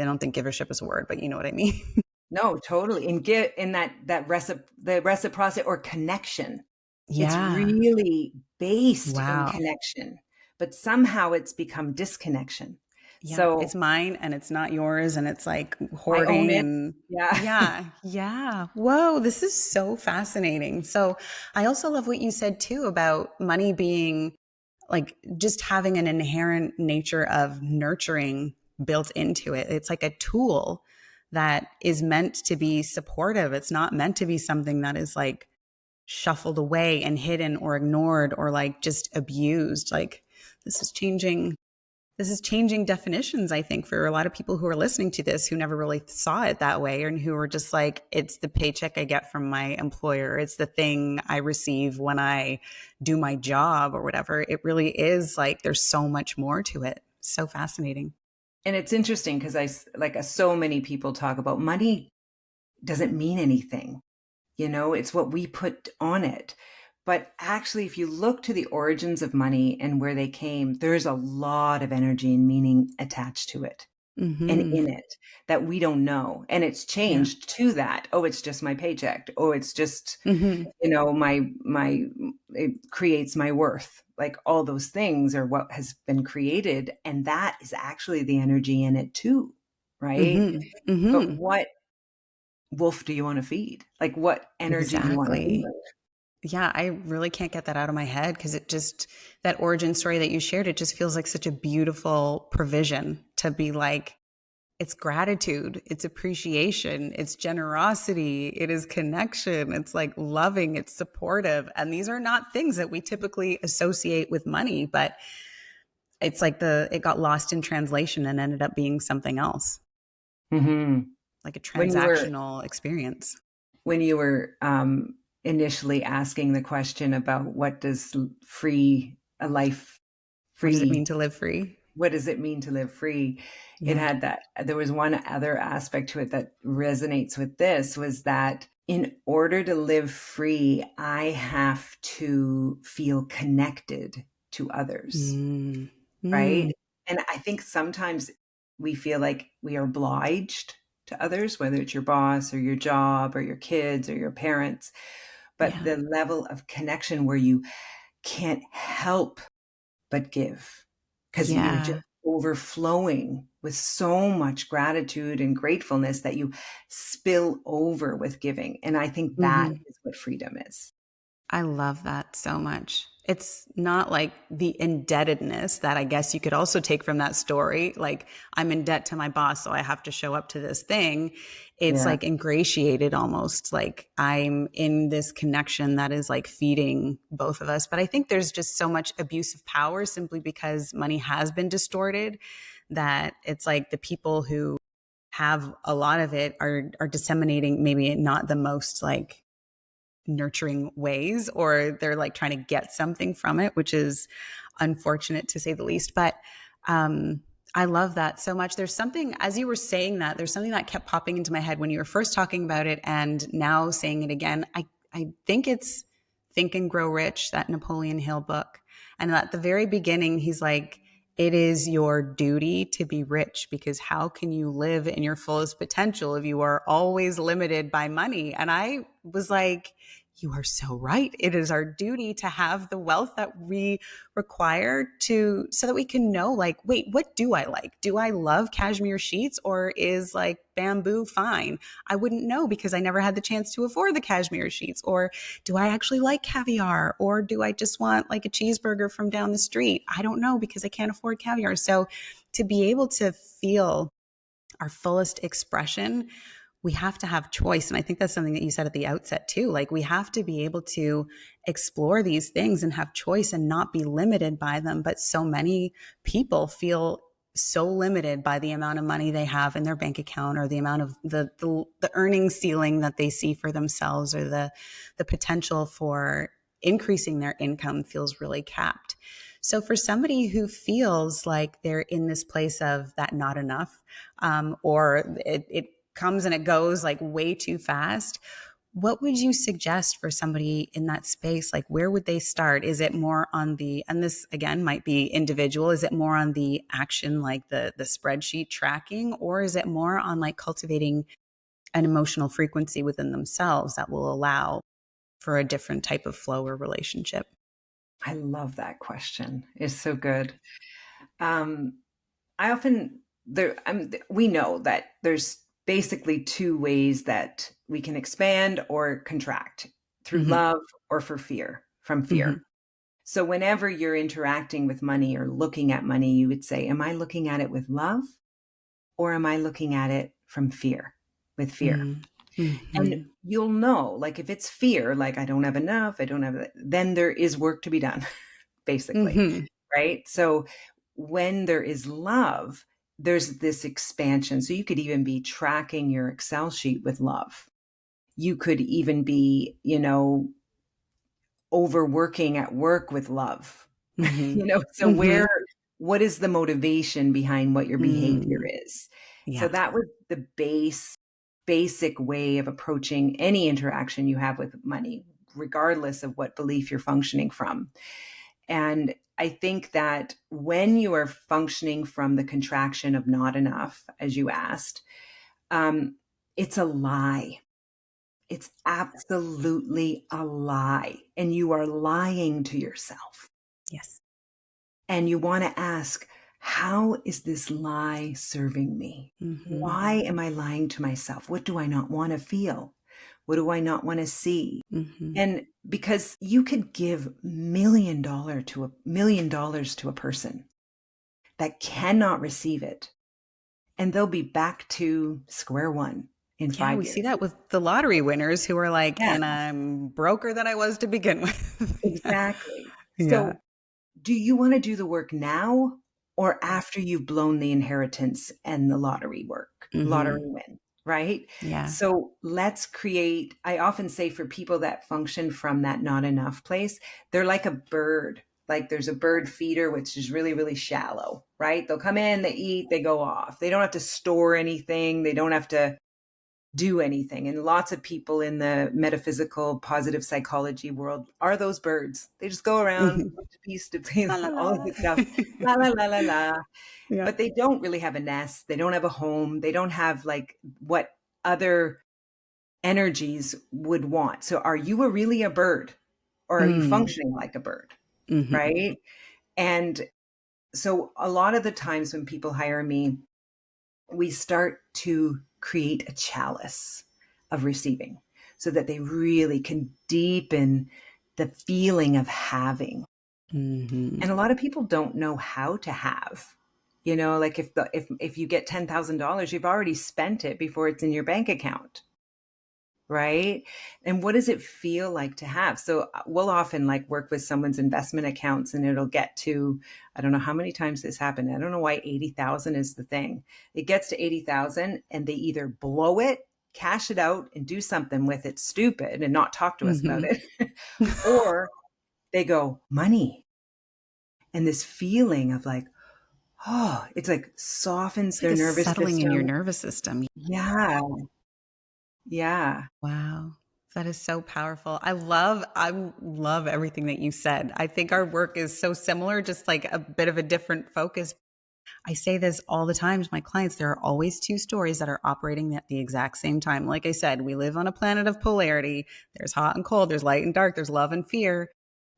I don't think givership is a word, but you know what I mean. No, totally. And get in the reciprocity or connection. It's Yeah. really based in Wow. connection, but somehow it's become disconnection. Yeah, So it's mine and it's not yours and it's like I own hoarding it. and Yeah. yeah, yeah. Whoa, this is so fascinating. So, I also love what you said too about money being like just having an inherent nature of nurturing built into it. It's like a tool that is meant to be supportive. It's not meant to be something that is like shuffled away and hidden or ignored or like just abused. Like this is changing this is changing definitions, I think, for a lot of people who are listening to this who never really saw it that way and who are just like, it's the paycheck I get from my employer. It's the thing I receive when I do my job or whatever. It really is like there's so much more to it. So fascinating. And it's interesting because so many people talk about money doesn't mean anything. It's what we put on it. But actually, if you look to the origins of money and where they came, there's a lot of energy and meaning attached to it. and Mm-hmm. in it that we don't know. And it's Yeah. changed to that. Oh, it's just my paycheck. Oh, it's just, Mm-hmm. my it creates my worth. Like all those things are what has been created. And that is actually the energy in it too. Right. Mm-hmm. But Mm-hmm. what wolf do you want to feed? Like what energy do you want to feed? Exactly. Yeah, I really can't get that out of my head because it just, that origin story that you shared, it just feels like such a beautiful provision to be like, it's gratitude, it's appreciation, it's generosity, it is connection, it's like loving, it's supportive. And these are not things that we typically associate with money, but it's like it got lost in translation and ended up being something else, Hmm. like a When you were transactional experience. when you were initially asking the question about what does free a life What does it mean free to live free? what does it mean to live free, it Yeah. had that there was one other aspect to it that resonates with this, was that in order to live free I have to feel connected to others, Mm. right? Mm. And I think sometimes we feel like we are obliged to others, whether it's your boss or your job or your kids or your parents, but Yeah. the level of connection where you can't help but give because you're just Yeah. overflowing with so much gratitude and gratefulness that you spill over with giving. And I think that Hmm. is what freedom is. I love that so much. It's not like the indebtedness that I guess you could also take from that story. Like, I'm in debt to my boss, so I have to show up to this thing. It's Yeah. like ingratiated almost. Like, I'm in this connection that is like feeding both of us. But I think there's just so much abuse of power simply because money has been distorted, that it's like the people who have a lot of it are disseminating maybe not the most like nurturing ways, or they're like trying to get something from it, which is unfortunate to say the least. But um, I love that so much. There's something, as you were saying that, there's something that kept popping into my head when you were first talking about it and now saying it again. I think it's Think and Grow Rich, that Napoleon Hill book. And at the very beginning, he's like, it is your duty to be rich, because how can you live in your fullest potential if you are always limited by money? And I was like, you are so right. It is our duty to have the wealth that we require to, so that we can know, like, wait, what do I like? Do I love cashmere sheets, or is like bamboo fine? I wouldn't know because I never had the chance to afford the cashmere sheets. Or do I actually like caviar, or do I just want like a cheeseburger from down the street? I don't know because I can't afford caviar. So to be able to feel our fullest expression, we have to have choice. And I think that's something that you said at the outset too. Like, we have to be able to explore these things and have choice and not be limited by them. But so many people feel so limited by the amount of money they have in their bank account, or the amount of the earning ceiling that they see for themselves, or the potential for increasing their income feels really capped. So for somebody who feels like they're in this place of that not enough, or it comes and it goes like way too fast, what would you suggest for somebody in that space? Like, where would they start? Is it more on the, and this again might be individual, is it more on the action, like the spreadsheet tracking, or is it more on like cultivating an emotional frequency within themselves that will allow for a different type of flow or relationship? I love that question. It's so good. Um, I often we know that there's basically two ways that we can expand or contract, through Mm-hmm. love or from Mm-hmm. fear. So whenever you're interacting with money or looking at money, you would say, am I looking at it with love, or am I looking at it from fear, with fear? And Mm-hmm. you'll know, like if it's fear, like I don't have enough, I don't have, then there is work to be done, basically. Mm-hmm. Right? So when there is love, there's this expansion. So you could even be tracking your Excel sheet with love. You could even be, overworking at work with love. Mm-hmm. So what is the motivation behind what your behavior Mm-hmm. is? So Yeah. that was the basic way of approaching any interaction you have with money, regardless of what belief you're functioning from. And I think that when you are functioning from the contraction of not enough, as you asked, um, it's a lie. It's absolutely a lie. And you are lying to yourself. Yes. And you want to ask, how is this lie serving me? Mm-hmm. Why am I lying to myself? What do I not want to feel? What do I not want to see? Mm-hmm. And because you could give $1 million to a person that cannot receive it, and they'll be back to square one in Yeah, 5 we years. see that with the lottery winners who are like, Yeah, and I'm broker than I was to begin with. exactly. Yeah. So do you want to do the work now or after you've blown the inheritance and the lottery Mm-hmm. win, right? Yeah. So let's create, I often say for people that function from that not enough place, they're like a bird. Like there's a bird feeder, which is really, really shallow, right? They'll come in, they eat, they go off. They don't have to store anything. They don't have to do anything. And lots of people in the metaphysical, positive psychology world are those birds. They just go around, Mm-hmm. to piece to piece, La la all of la. this stuff, la la la la la. Yeah. But they don't really have a nest. They don't have a home. They don't have like what other energies would want. So are you really a bird or are you Mm. functioning like a bird? Mm-hmm. Right. And so a lot of the times when people hire me, we start to create a chalice of receiving so that they really can deepen the feeling of having. Mm-hmm. And a lot of people don't know how to have. Like if you get $10,000, you've already spent it before it's in your bank account, right? And what does it feel like to have? So we'll often like work with someone's investment accounts and it'll get to, I don't know how many times this happened. I don't know why 80,000 is the thing. It gets to 80,000 and they either blow it, cash it out and do something with it stupid and not talk to us about Mm-hmm. it. Or they go, money. And this feeling of like, oh, it's like softens It's like their a nervous settling in your system. nervous system. Yeah. Yeah. Wow. That is so powerful. I love everything that you said. I think our work is so similar, just like a bit of a different focus. I say this all the time to my clients. There are always two stories that are operating at the exact same time. Like I said, we live on a planet of polarity. There's hot and cold, there's light and dark, there's love and fear.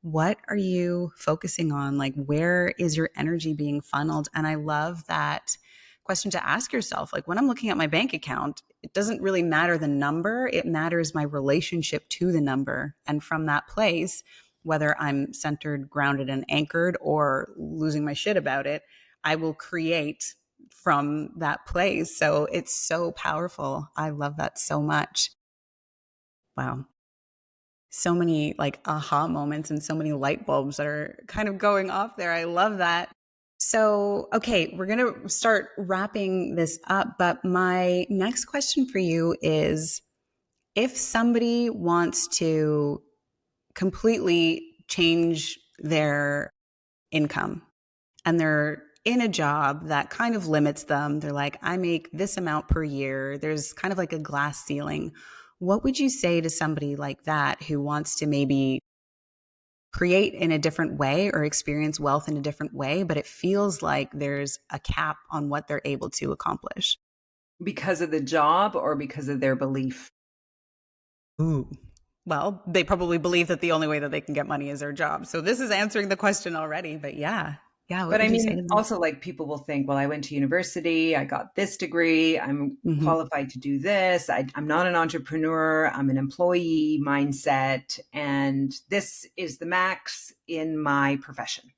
What are you focusing on? Like, where is your energy being funneled? And I love that question to ask yourself. Like, when I'm looking at my bank account, it doesn't really matter the number, it matters my relationship to the number. And from that place, whether I'm centered, grounded, and anchored or losing my shit about it, I will create from that place. So it's so powerful. I love that so much. Wow. So many like aha moments and so many light bulbs that are kind of going off there. I love that. So, okay, we're going to start wrapping this up. But my next question for you is if somebody wants to completely change their income, and they're in a job that kind of limits them. They're like, I make this amount per year. There's kind of like a glass ceiling. What would you say to somebody like that who wants to maybe create in a different way or experience wealth in a different way, but it feels like there's a cap on what they're able to accomplish? Because of the job or because of their belief? Ooh. Well, they probably believe that the only way that they can get money is their job. So this is answering the question already, but yeah. Yeah, what But I would you say to mean, them? also like people will think, well, I went to university, I got this degree, I'm Mhm. qualified to do this. I'm not an entrepreneur, I'm an employee mindset, and this is the max in my profession,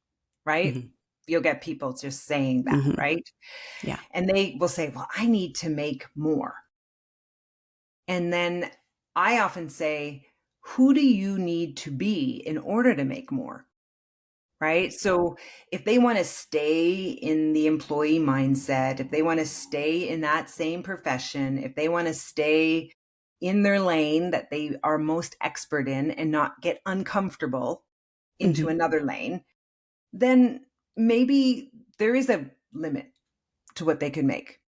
right? Mhm. You'll get people just saying that, Mhm. right? Yeah. And they will say, well, I need to make more. And then I often say, who do you need to be in order to make more? Right? So if they want to stay in the employee mindset, if they want to stay in that same profession, if they want to stay in their lane that they are most expert in and not get uncomfortable into Mhm. another lane, then maybe there is a limit to what they can make,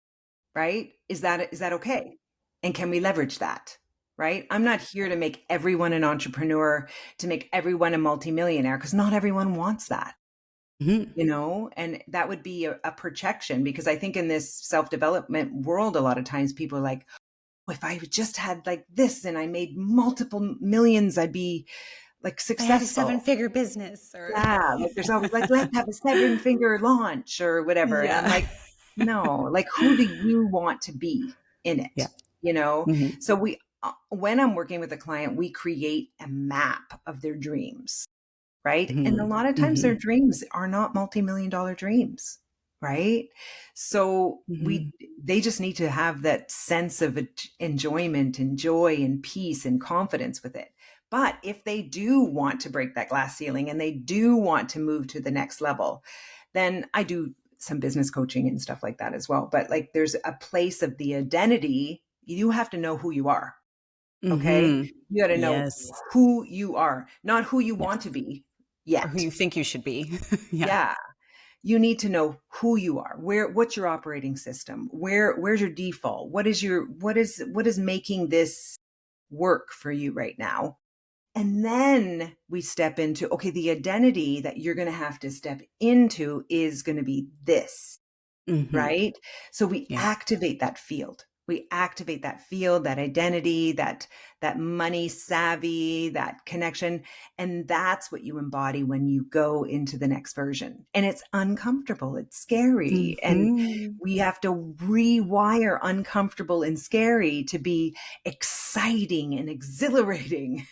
right? Is that okay? And can we leverage that? Right? I'm not here to make everyone an entrepreneur, to make everyone a multimillionaire, because not everyone wants that. Mhm. And that would be a projection, because I think in this self-development world, a lot of times people are like, oh, if I just had like this and I made multiple millions, I'd be like I had a successful. seven-figure business or Yeah, like there's always like, let's have a seven-finger launch or whatever. And I'm yeah. like, no, like who do you want to be in Yeah. it? You know? Mhm. So when I'm working with a client, we create a map of their dreams, right? And a Mhm. lot of times their Mhm. dreams are not multi-million dollar dreams, right? So Mhm. they just need to have that sense of enjoyment and joy and peace and confidence with it. But if they do want to break that glass ceiling and they do want to move to the next level, then I do some business coaching and stuff like that as well. But like there's a place of the identity. You have to know who you are. Okay. Mhm. You got to know Yes. who you are, not who you want to Yes. be Or who yet. you think you should be. Yeah. Yeah. You need to know who you are, what's your operating system, where's your default, what is making this work for you right now. And then we step into, okay, the identity that you're going to have to step into is going to be this. Mhm. Right? So we Yeah. activate that field. We activate that field, that identity, that money savvy, that connection, and that's what you embody when you go into the next version. And it's uncomfortable, it's scary, and Mhm. we have to rewire uncomfortable and scary to be exciting and exhilarating,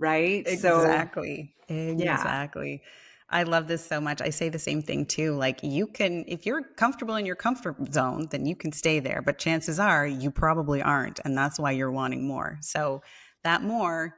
right? So, Exactly. yeah. Exactly. I love this so much. I say the same thing too. Like you can, if you're comfortable in your comfort zone, then you can stay there. But chances are you probably aren't. And that's why you're wanting more. So that more,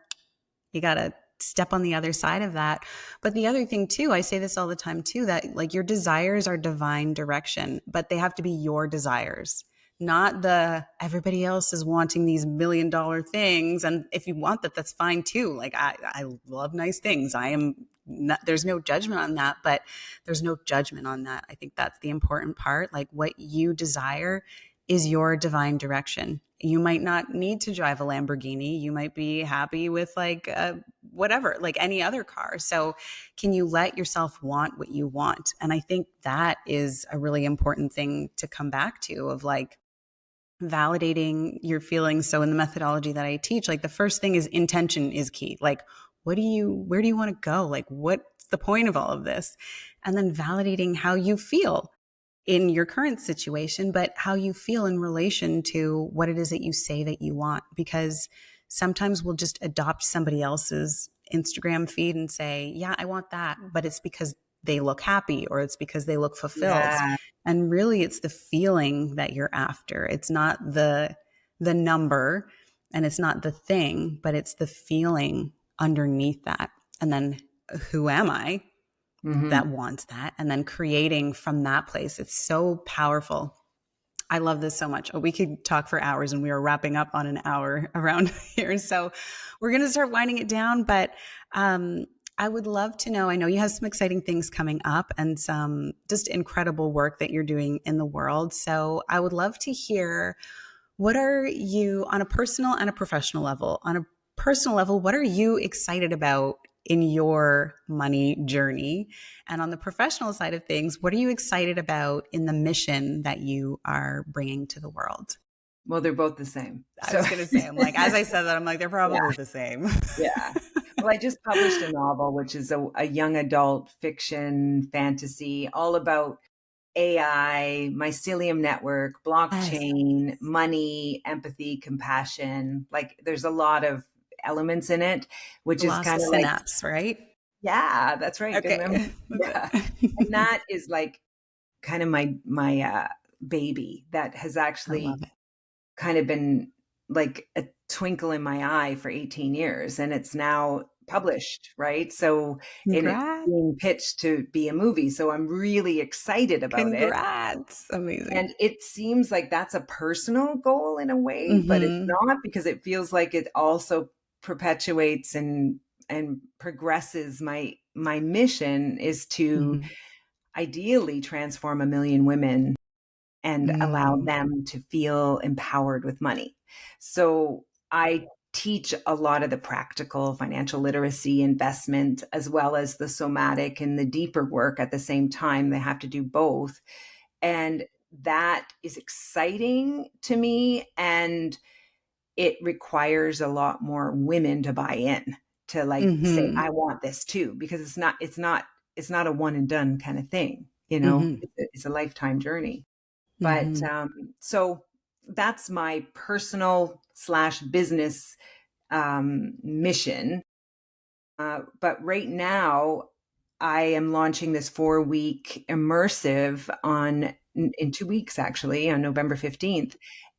you got to step on the other side of that. But the other thing too, I say this all the time too, that like your desires are divine direction, but they have to be your desires, not the everybody else is wanting these $1 million things. And if you want that, that's fine too. Like I love nice things. I am not, there's no judgment on that, but there's no judgment on that. I think that's the important part. Like what you desire is your divine direction. You might not need to drive a Lamborghini. You might be happy with like whatever, like any other car. So, can you let yourself want what you want? And I think that is a really important thing to come back to of like validating your feelings. So, in the methodology that I teach, like the first thing is intention is key. Like, where do you want to go? Like, what's the point of all of this? And then validating how you feel in your current situation, but how you feel in relation to what it is that you say that you want. Because sometimes we'll just adopt somebody else's Instagram feed and say, yeah, I want that. But it's because they look happy or it's because they look fulfilled. Yeah. And really it's the feeling that you're after. It's not the number and it's not the thing, but it's the feeling underneath that. And then who am I that Mhm. wants that, and then creating from that place. It's so powerful. I love this so much. We could talk for hours and we are wrapping up on an hour around here. So we're going to start winding it down. But I would love to know, I know you have some exciting things coming up and some just incredible work that you're doing in the world. So I would love to hear, what are you on a personal and a professional level? On a personal level, what are you excited about in your money journey? And on the professional side of things, what are you excited about in the mission that you are bringing to the world? Well, they're both the same. I So was going to say, I'm like, as I said that, I'm like, they're yeah. probably the same. Yeah. Well, I just published a novel, which is a young adult fiction fantasy all about AI, mycelium network, Yes. blockchain, money, empathy, compassion. Like there's a lot of elements in it, which is Lost kind of like, synapse, right? yeah, that's right. Good memory. Okay. That's Yeah. And it. that is like kind of my baby that has I love actually it. kind of been like a twinkle in my eye for 18 years, and it's now published, right? So, and it's Congrats. being pitched to be a movie. So I'm really excited about it. Congrats. Amazing. And it seems like that's a personal goal in a way, but it's Mm-hmm. not, because it feels like it also perpetuates and progresses my mission is to Mm-hmm. ideally transform a million women and allow Mm. them to feel empowered with money. So I teach a lot of the practical financial literacy, investment, as well as the somatic and the deeper work at the same time. They have to do both. And that is exciting to me. And it requires a lot more women to buy in, to like say, Mm-hmm. I want this too, because it's not a one and done kind of thing. Mm-hmm. It's a lifetime journey. But Mm-hmm. so that's my personal slash business mission. But right now, I am launching this 4 week immersive in 2 weeks, actually, on November 15th.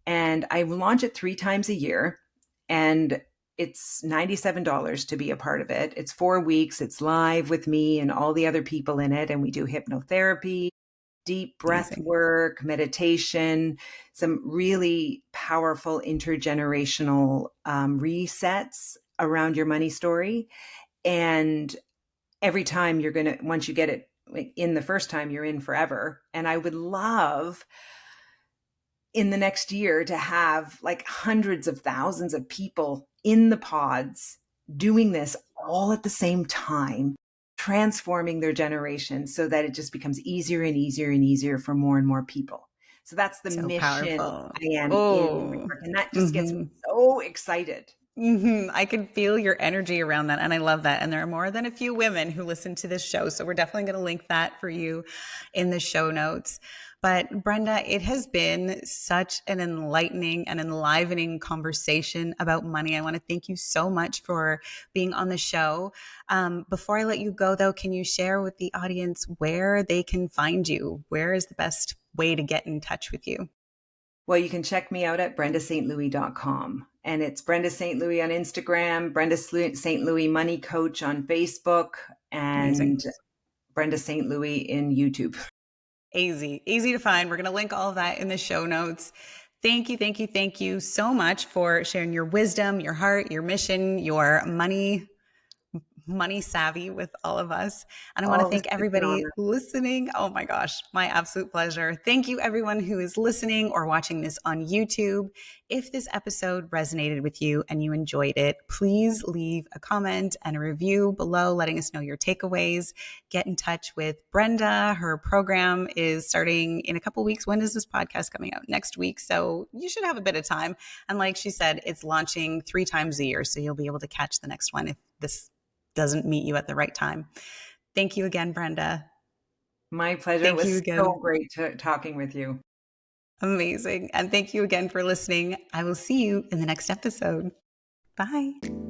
And I launch it 3 times a year. And it's $97 to be a part of it. It's 4 weeks. It's live with me and all the other people in it. And we do hypnotherapy, deep breath Amazing. work, meditation, some really powerful intergenerational resets around your money story. And every time once you get it in the first time, you're in forever. And I would love in the next year to have like hundreds of thousands of people in the pods doing this all at the same time, transforming their generation so that it just becomes easier and easier and easier for more and more people. So that's the So mission powerful. I am in. Oh. And that just gets me Mm-hmm. so excited. I can feel your energy around that. And I love that. And there are more than a few women who listen to this show. So we're definitely going to link that for you in the show notes. But Brenda, it has been such an enlightening and enlivening conversation about money. I want to thank you so much for being on the show. Before I let you go, though, can you share with the audience where they can find you? Where is the best way to get in touch with you? Well, you can check me out at brendastlouis.com. And it's Brenda St. Louis on Instagram, Brenda St. Louis Money Coach on Facebook, Amazing. and Brenda St. Louis in YouTube. Easy, easy to find. We're going to link all of that in the show notes. Thank you, thank you, thank you so much for sharing your wisdom, your heart, your mission, your money savvy with all of us. And I want to Oh, it's thank such an everybody honor. listening. Oh my gosh, my absolute pleasure. Thank you, everyone who is listening or watching this on YouTube. If this episode resonated with you and you enjoyed it, please leave a comment and a review below letting us know your takeaways. Get in touch with Brenda. Her program is starting in a couple weeks. When is this podcast coming out? Next week. So you should have a bit of time. And like she said, it's launching 3 times a year. So you'll be able to catch the next one if this doesn't meet you at the right time. Thank you again, Brenda. My pleasure. It Thank you was so again. great talking with you. Amazing. And thank you again for listening. I will see you in the next episode. Bye.